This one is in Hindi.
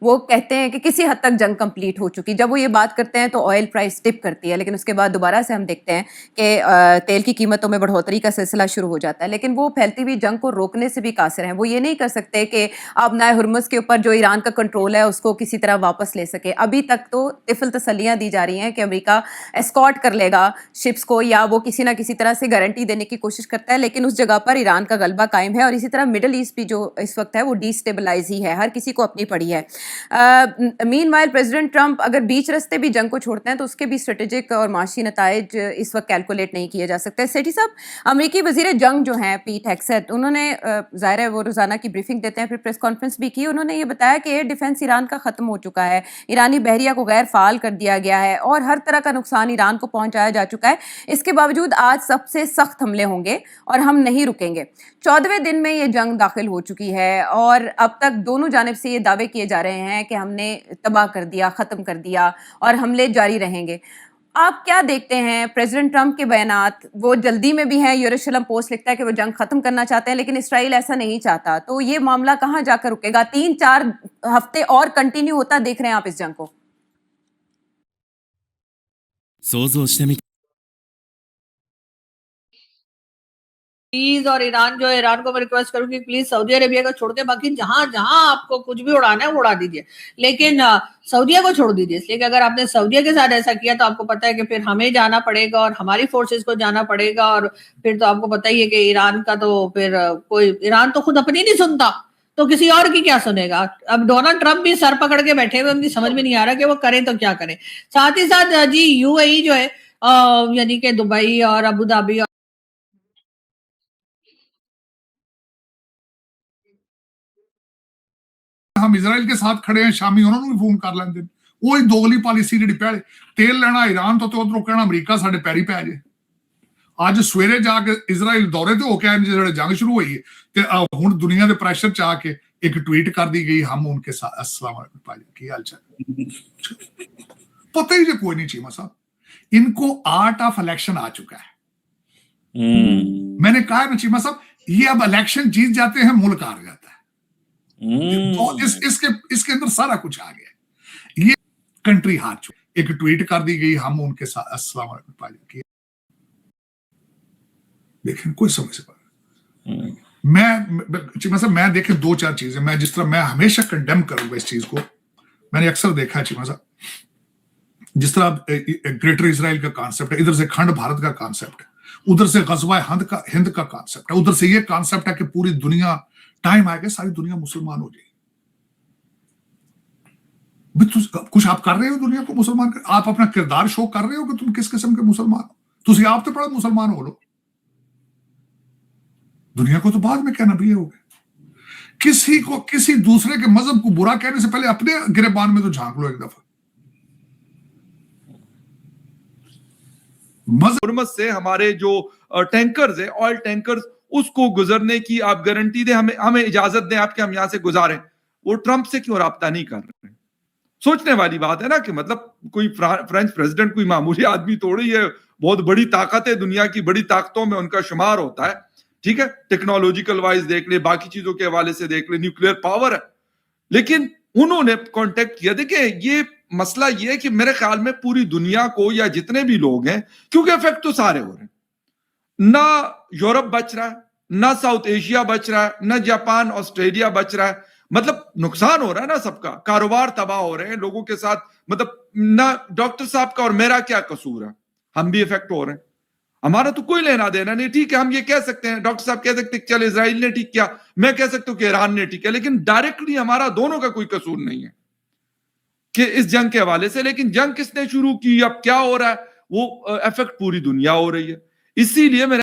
वो कहते हैं कि किसी हद तक जंग कंप्लीट हो चुकी। जब वो ये बात करते हैं तो ऑयल प्राइस डिप करती है, लेकिन उसके बाद दोबारा से हम देखते हैं कि तेल की कीमतों में बढ़ोतरी का सिलसिला शुरू हो जाता है। लेकिन वो फैलती हुई जंग को रोकने से भी कासिर हैं। वो ये नहीं कर सकते कि अब नए हुर्मुज़ के ऊपर जो ईरान का कंट्रोल है उसको किसी तरह वापस ले सके। अभी तक तो तिफल तसल्लियां दी जा रही हैं कि अमेरिका एस्कॉर्ट कर लेगा शिप्स को, या वो किसी ना किसी तरह से गारंटी देने की कोशिश करता है, लेकिन उस जगह पर ईरान का गलबा कायम है। और इसी तरह मिडल ईस्ट भी जो इस वक्त है वो डिस्टेबलाइज ही है, हर किसी को अपनी पड़ी है। मीनवाइल प्रेसिडेंट ट्रंप अगर बीच रस्ते भी जंग को छोड़ते हैं तो उसके भी स्ट्रेटेजिक और माशी नताइज इस वक्त कैलकुलेट नहीं किए जा सकते। सेठी साहब, अमरीकी वजीर जंग जो हैं पीट हेग्सेथ, उन्होंने ज़ाहिर है वो रोजाना की ब्रीफिंग देते हैं, फिर प्रेस कॉन्फ्रेंस भी की। उन्होंने ये बताया कि एयर डिफेंस ईरान का खत्म हो चुका है, ईरानी बहरिया को गैर फाल कर दिया गया है और हर तरह का नुकसान ईरान को पहुंचाया जा चुका है। इसके बावजूद आज सबसे सख्त हमले होंगे और हम नहीं रुकेंगे। 14वें दिन में ये जंग दाखिल हो चुकी है और अब तक दोनों जानिब से ये दावे किए जा रहे हैं कि हमने तबाह कर दिया, खत्म कर दिया और हमले जारी रहेंगे। आप क्या देखते हैं प्रेसिडेंट ट्रंप के बयानात? वो जल्दी में भी हैं, यरूशलेम पोस्ट लिखता है कि वो जंग खत्म करना चाहते हैं, लेकिन इसराइल ऐसा नहीं चाहता। तो ये मामला कहां जाकर रुकेगा? 3-4 हफ्ते और कंटिन्यू होता देख रहे हैं आप इस जंग को? 想像してみ प्लीज, और ईरान जो है, ईरान को मैं रिक्वेस्ट करूंगी प्लीज सऊदी अरेबिया को छोड़ दे, बाकी जहां जहां आपको कुछ भी उड़ाना है वो उड़ा दीजिए, लेकिन सऊदीया को छोड़ दीजिए। इसलिए कि अगर आपने सऊदीया के साथ ऐसा किया तो आपको पता है कि फिर हमें जाना पड़ेगा और हमारी फोर्सेस को जाना पड़ेगा, और फिर तो आपको पता ही है कि ईरान का तो फिर कोई, ईरान तो खुद अपनी नहीं सुनता तो किसी और की क्या सुनेगा। अब डोनाल्ड ट्रंप भी सर पकड़ के बैठे हुए, उनकी समझ में नहीं आ रहा कि वो करें तो क्या करें। साथ ही साथ जी यूएई जो है यानी कि दुबई और अबू धाबी, हम इजराइल के साथ खड़े हैं, शामी उन्होंने भी फोन कर लेंगे। वही दोगली पॉलिसी जी पहले तेल लेना ईरान तो उधरों कहना अमरीका साडे पैरी पै जाए। अज सवेरे जाके इजराइल दौरे ते होके आए जो जंग शुरू हुई है, तो हुण दुनिया के प्रेशर च आके एक ट्वीट कर दी गई, हम उनके साथ अस्सलाम वालेकुम भाई की हाल चाल। पता ही कोई नहीं चीमा साहब, इनको आर्ट ऑफ इलेक्शन आ चुका है। मैंने कहा ना चीमा साहब, ये अब इलेक्शन जीत जाते हैं मुल्क हार जाता है। तो इसके अंदर सारा कुछ आ गया। ये कंट्री हार चुकी, एक ट्वीट कर दी गई, हम उनके साथ अस्सलाम वालेकुम भाई की। देखें कोई समझ से मैं देखे 2-4 चीजें, मैं जिस तरह मैं हमेशा कंडेम करूंगा इस चीज को। मैंने अक्सर देखा है चीमा साहब, जिस तरह ग्रेटर इजराइल का कॉन्सेप्ट है, इधर से खंड भारत का कॉन्सेप्ट है, उधर से गजवा हिंद का कॉन्सेप्ट है, उधर से ये कॉन्सेप्ट है कि पूरी दुनिया, टाइम आएगा सारी दुनिया मुसलमान हो जाएगी। कुछ आप कर रहे हो दुनिया को मुसलमान कर, आप अपना किरदार शो कर रहे हो कि तुम किस किस्म के मुसलमान हो। तुम आप तो बड़ा मुसलमान हो लो, दुनिया को तो बाद में कहना भी होगा। किसी को किसी दूसरे के मजहब को बुरा कहने से पहले अपने गिरबान में तो झांक लो एक दफा। हुर्मुज़ से हमारे जो टैंकर्स है, ऑयल टैंकर्स, उसको गुजरने की आप गारंटी दें, हमें इजाजत दें आपके, हम यहां से गुजारें। वो ट्रंप से क्यों राब्ता नहीं कर रहे? सोचने वाली बात है ना, कि मतलब कोई फ्रेंच प्रेसिडेंट कोई मामूली आदमी थोड़ी है, बहुत बड़ी ताकत है, दुनिया की बड़ी ताकतों में उनका शुमार होता है। ठीक है, टेक्नोलॉजिकल वाइज देख ले, बाकी चीजों के हवाले से देख ले, न्यूक्लियर पावर है, लेकिन उन्होंने कांटेक्ट किया। देखिए ये मसला ये है कि मेरे ख्याल में पूरी दुनिया को, या जितने भी लोग हैं, क्योंकि इफेक्ट तो सारे हो रहे हैं, ना यूरोप बच रहा है, ना साउथ एशिया बच रहा है, ना जापान ऑस्ट्रेलिया बच रहा है, मतलब नुकसान हो रहा है ना सबका, कारोबार तबाह हो रहे हैं लोगों के साथ, मतलब ना डॉक्टर साहब का और मेरा क्या कसूर है, हम भी इफेक्ट हो रहे हैं, हमारा तो कोई लेना देना नहीं। ठीक है, हम ये कह सकते हैं, डॉक्टर साहब कह सकते हैं चल इजराइल ने ठीक किया, मैं कह सकता हूं कि ईरान ने ठीक किया, लेकिन डायरेक्टली हमारा दोनों का कोई कसूर नहीं है कि इस जंग के हवाले से। लेकिन जंग किसने शुरू की, अब क्या हो रहा है, वो इफेक्ट पूरी दुनिया हो रही है। इसीलिए मेरे